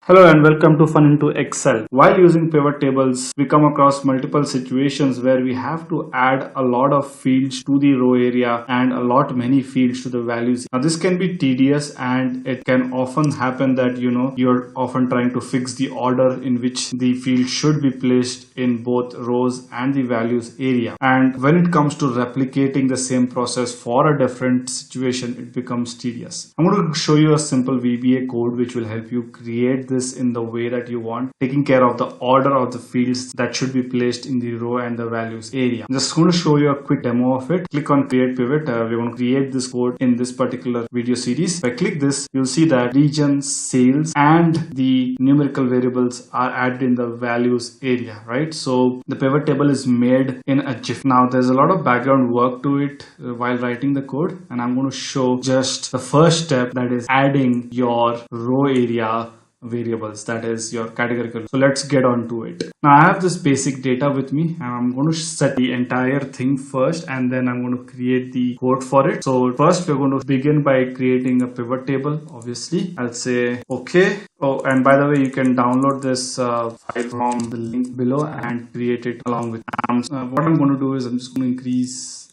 Hello and welcome to Fun into Excel. While using pivot tables, we come across multiple situations where we have to add a lot of fields to the row area and many fields to the values. Now this can be tedious and it can often happen that you're often trying to fix the order in which the field should be placed in both rows and the values area. And when it comes to replicating the same process for a different situation, it becomes tedious. I'm going to show you a simple VBA code which will help you create this in the way that you want, taking care of the order of the fields that should be placed in the row and the values area. I'm just going to show you a quick demo of it. Click on create pivot. We're going to create this code in this particular video series. If I click this, you'll see that region, sales and the numerical variables are added in the values area, right? So the pivot table is made in a GIF. Now there's a lot of background work to it while writing the code, and I'm going to show just the first step, that is adding your row area variables, that is your categorical. So let's get on to it. Now I have this basic data with me and I'm going to set the entire thing first and then I'm going to create the code for it. So first we're going to begin by creating a pivot table. Obviously I'll say okay. Oh, and by the way, you can download this file from the link below and create it along with what I'm going to do is I'm just going to increase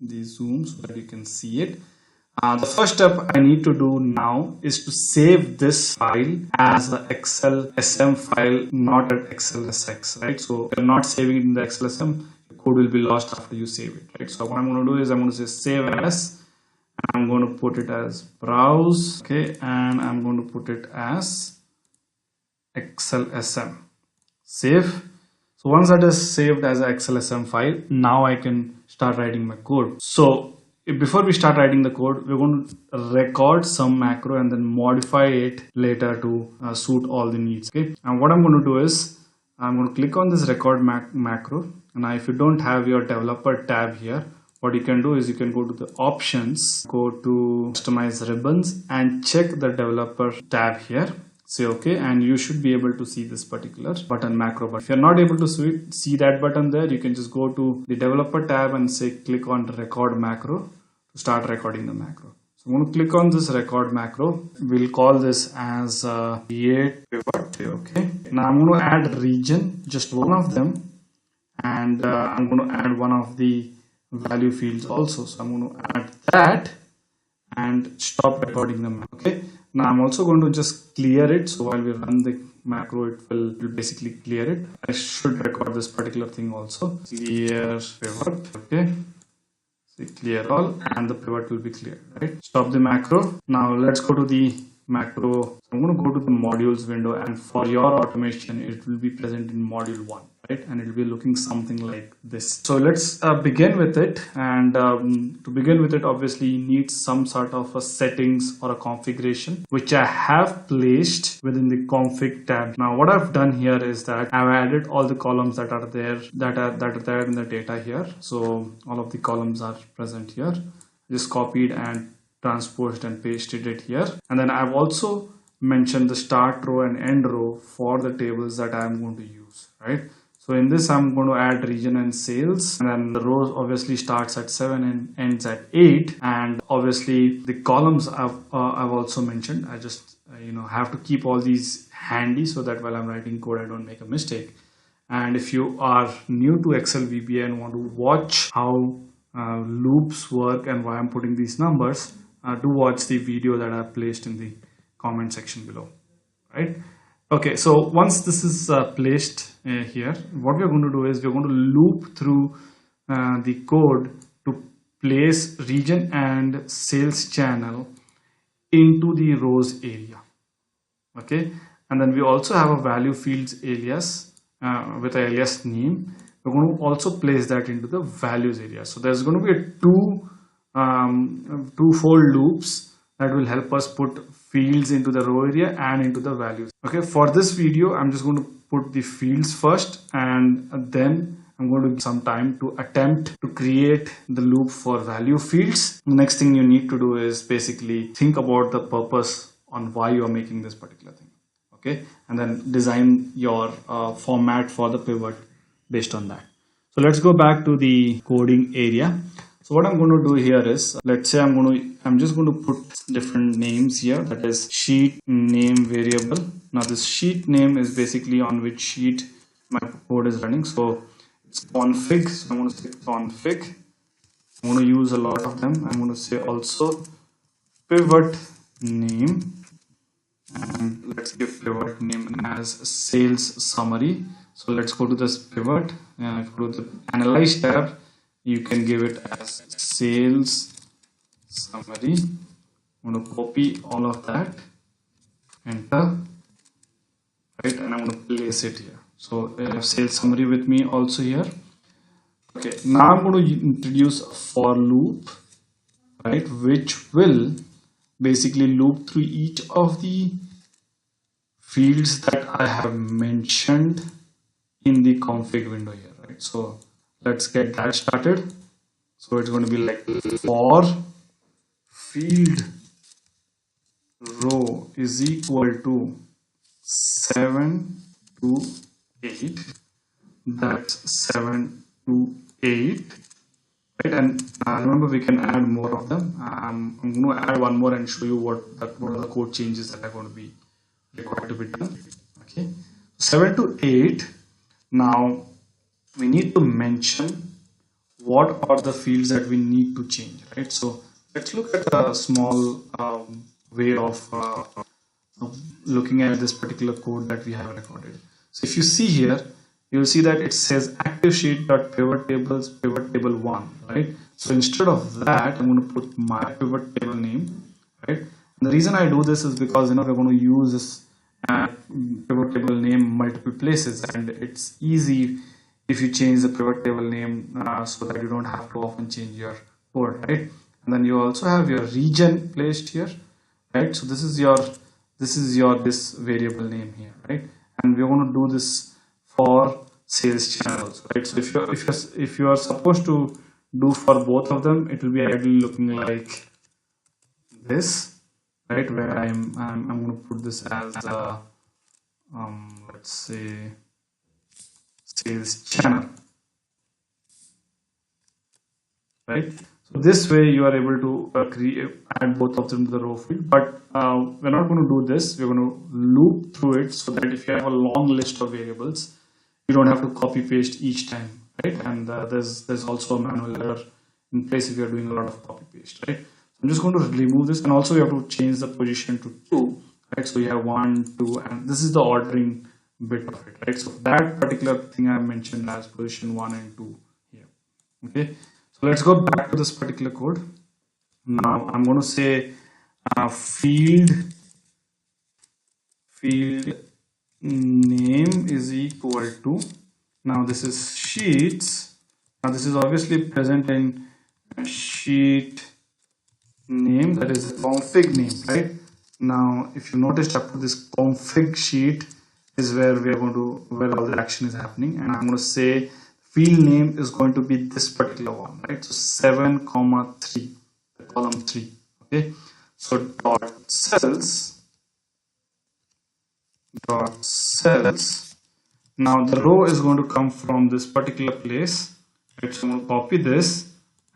the zoom so that you can see it. The first step I need to do now is to save this file as an Excel SM file, not an Excel SX, right? So if you're not saving it in the Excel SM, the code will be lost after you save it, right? So what I'm going to do is I'm going to say save as, and I'm going to put it as browse, okay, and I'm going to put it as Excel SM, save. So once that is saved as an Excel SM file, now I can start writing my code. So before we start writing the code, we're going to record some macro and then modify it later to suit all the needs. Okay, and what I'm going to do is I'm going to click on this record macro, and now if you don't have your developer tab here, what you can do is you can go to the options, go to customize ribbons and check the developer tab here. Say okay, and you should be able to see this particular button, macro button. If you're not able to see that button there, you can just go to the developer tab and say click on record macro to start recording the macro. So I'm going to click on this record macro. We'll call this as create pivot. Okay, now I'm going to add region, just one of them, and I'm going to add one of the value fields also. So I'm going to add that and stop recording the macro. Okay, now I'm also going to just clear it. So while we run the macro, it will basically clear it. I should record this particular thing also. Clear pivot. Okay, so clear all, and the pivot will be cleared, right? Stop the macro. Now let's go to the macro. So I'm going to go to the modules window, and for your automation it will be present in module 1, right? And it will be looking something like this. So let's begin with it. And to begin with it, obviously you need some sort of a settings or a configuration, which I have placed within the config tab. Now what I've done here is that I've added all the columns that are there that are there in the data here. So all of the columns are present here. Just copied and transposed and pasted it here, and then I've also mentioned the start row and end row for the tables that I'm going to use, right? So in this I'm going to add region and sales, and then the rows obviously starts at 7 and ends at 8, and obviously the columns I've also mentioned. I just have to keep all these handy so that while I'm writing code I don't make a mistake. And if you are new to Excel VBA and want to watch how loops work and why I'm putting these numbers, do watch the video that I've placed in the comment section below, right? Okay, so once this is placed here, what we're going to do is we're going to loop through the code to place region and sales channel into the rows area. Okay, and then we also have a value fields alias with an alias name. We're going to also place that into the values area. So there's going to be a twofold loops that will help us put fields into the row area and into the values. Okay, for this video I'm just going to put the fields first, and then I'm going to give some time to attempt to create the loop for value fields. The next thing you need to do is basically think about the purpose on why you are making this particular thing. Okay, and then design your format for the pivot based on that. So let's go back to the coding area. So what I'm going to do here is, let's say I'm just going to put different names here, that is sheet name variable. Now this sheet name is basically on which sheet my code is running. So it's config, so I'm going to say config. I'm going to use a lot of them. I'm going to say also pivot name, and let's give pivot name as sales summary. So let's go to this pivot and go to the analyze tab. You can give it as sales summary. I'm going to copy all of that, enter, right, and I'm going to place it here. So I have sales summary with me also here. Okay, now I'm going to introduce a for loop, right, which will basically loop through each of the fields that I have mentioned in the config window here, right? So let's get that started. So it's going to be like for field row is equal to 7 to 8. That's 7 to 8. Right, and remember we can add more of them. I'm going to add one more and show you what are the code changes that are going to be required to be done. Okay, 7 to 8. Now we need to mention what are the fields that we need to change, right? So let's look at a small way of looking at this particular code that we have recorded. So if you see here, you'll see that it says active sheet dot pivot tables pivot table 1, right? So instead of that, I'm going to put my pivot table name, right? And the reason I do this is because we're going to use this pivot table name multiple places, and it's easy if you change the pivot table name so that you don't have to often change your code, right? And then you also have your region placed here, right? So this is your this variable name here, right? And we're going to do this for sales channels, right? So if you are supposed to do for both of them, it will be ideally looking like this, right? Where I'm going to put this as let's say sales channel, right? So this way you are able to add both of them to the row field, but we're not going to do this. We're going to loop through it so that if you have a long list of variables, you don't have to copy paste each time, right? And there's also a manual error in place if you're doing a lot of copy paste, right? So I'm just going to remove this, and also you have to change the position to 2, right? So you have 1, 2, and this is the ordering bit of it, right? So that particular thing I mentioned as position 1 and 2 here. Okay, so let's go back to this particular code. Now I'm going to say field name is equal to, now this is sheets. Now this is obviously present in sheet name, that is the config name, right? Now if you notice, up to this config sheet is where we are going to, where all the action is happening, and I'm going to say field name is going to be this particular one, right? So 7, 3, column 3. Okay, so dot cells. Now the row is going to come from this particular place, right? So I'm going to copy this,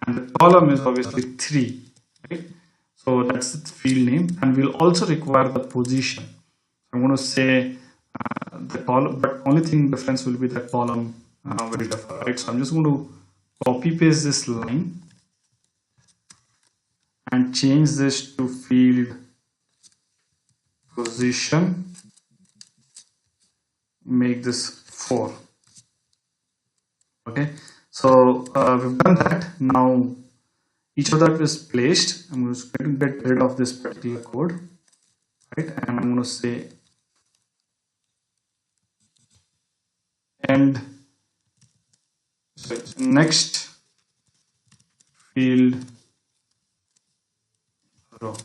and the column is obviously 3, right? So that's the field name, and we'll also require the position. I'm going to say the column, but only thing difference will be the column will differ, right? So I'm just going to copy paste this line and change this to field position, make this 4. Okay, so we've done that. Now each of that is placed. I'm just going to get rid of this particular code, right? And I'm going to say end, next field row.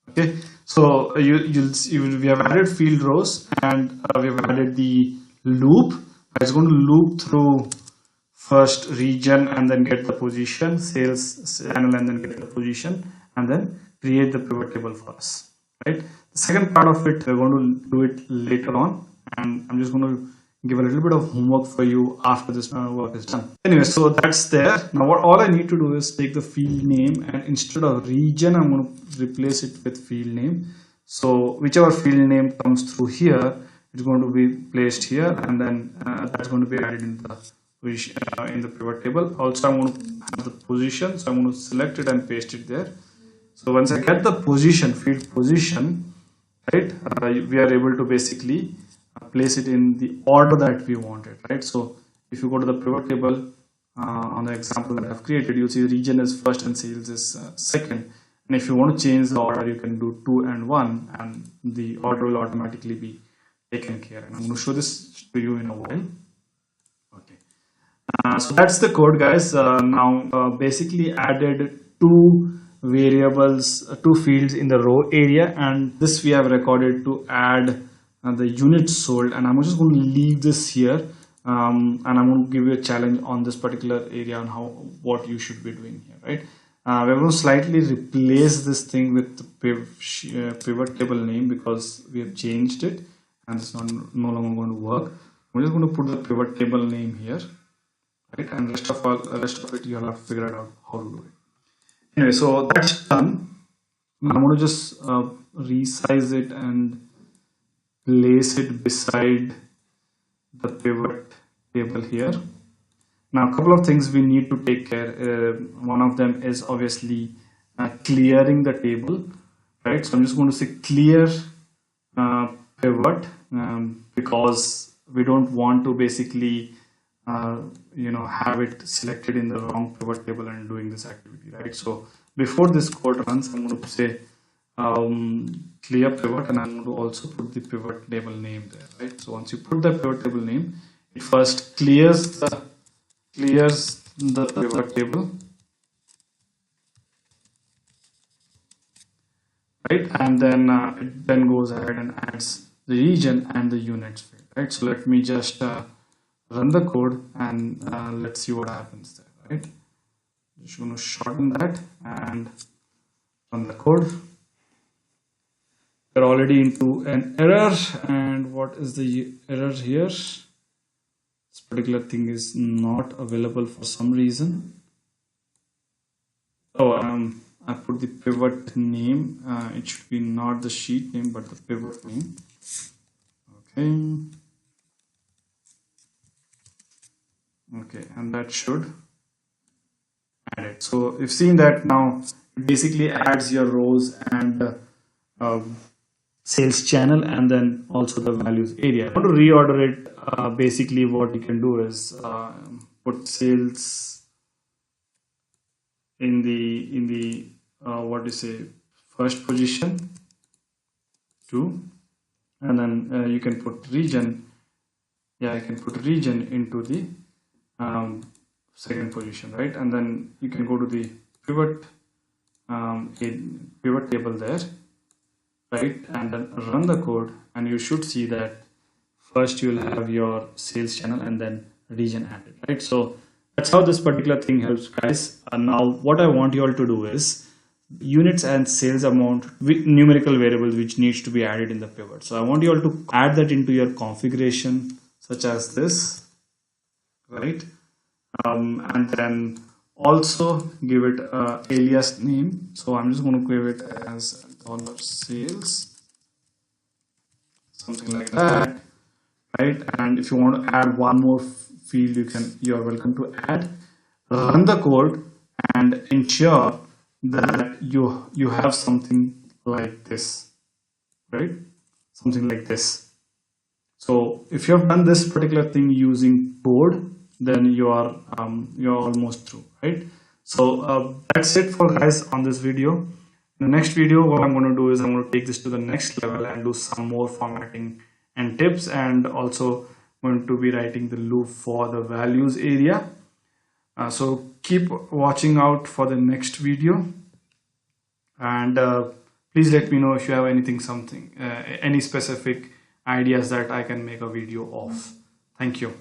Okay, so we have added field rows, and we have added the loop. It's going to loop through first region and then get the position, sales channel, and then get the position, and then create the pivot table for us, right? The second part of it, we're going to do it later on, and I'm just going to give a little bit of homework for you after this work is done. Anyway, so that's there. Now what all I need to do is take the field name, and instead of region, I'm going to replace it with field name. So whichever field name comes through here, it's going to be placed here, and then that's going to be added in the pivot table. Also, I'm going to have the position, so I'm going to select it and paste it there. So once I get the position, field position, right, we are able to basically place it in the order that we wanted, right? So if you go to the pivot table on the example that I've created, you'll see region is first and sales is second. And if you want to change the order, you can do 2 and 1, and the order will automatically be taken care of. And I'm going to show this to you in a while. Okay. So that's the code, guys. Now basically added 2 variables, 2 fields in the row area, and this we have recorded to add the units sold. And I'm just going to leave this here, and I'm going to give you a challenge on this particular area on what you should be doing here, right? We're going to slightly replace this thing with the pivot table name because we have changed it and it's no longer going to work. I'm just going to put the pivot table name here, right? And rest of it you'll have to figure out how to do it. Anyway, so that's done. I'm going to just resize it and place it beside the pivot table here. Now a couple of things we need to take care. One of them is obviously clearing the table, right? So I'm just going to say clear pivot because we don't want to basically have it selected in the wrong pivot table and doing this activity, right? So before this code runs, I'm going to say clear pivot, and I'm going to also put the pivot table name there, right? So once you put the pivot table name, it first clears the pivot table, right? And then it then goes ahead and adds the region and the units field, right? So let me just run the code and let's see what happens there, right? Just going to shorten that and run the code. We're already into an error, and what is the error here? This particular thing is not available for some reason. Oh, I put the pivot name. It should be not the sheet name, but the pivot name. Okay, and that should add it. So you've seen that now it basically adds your rows and sales channel and then also the values area. I want to reorder it. Basically what you can do is put sales in the first position 2, and then you can put region. Yeah, you can put region into the second position, right? And then you can go to the pivot table there, right? And then run the code, and you should see that first you'll have your sales channel and then region added, right? So that's how this particular thing helps, guys. And now what I want you all to do is units and sales amount with numerical variables which needs to be added in the pivot. So I want you all to add that into your configuration such as this, right? And then also give it a alias name. So I'm just going to give it as $sales, something like that, right? And if you want to add one more field, you're welcome to add. Run the code and ensure that you have something like this, right? Something like this. So if you have done this particular thing using code, then you're almost through, right? So that's it for guys on this video. In the next video, what I'm going to do is I'm going to take this to the next level and do some more formatting and tips, and also going to be writing the loop for the values area. So keep watching out for the next video, and please let me know if you have any specific ideas that I can make a video of. Thank you.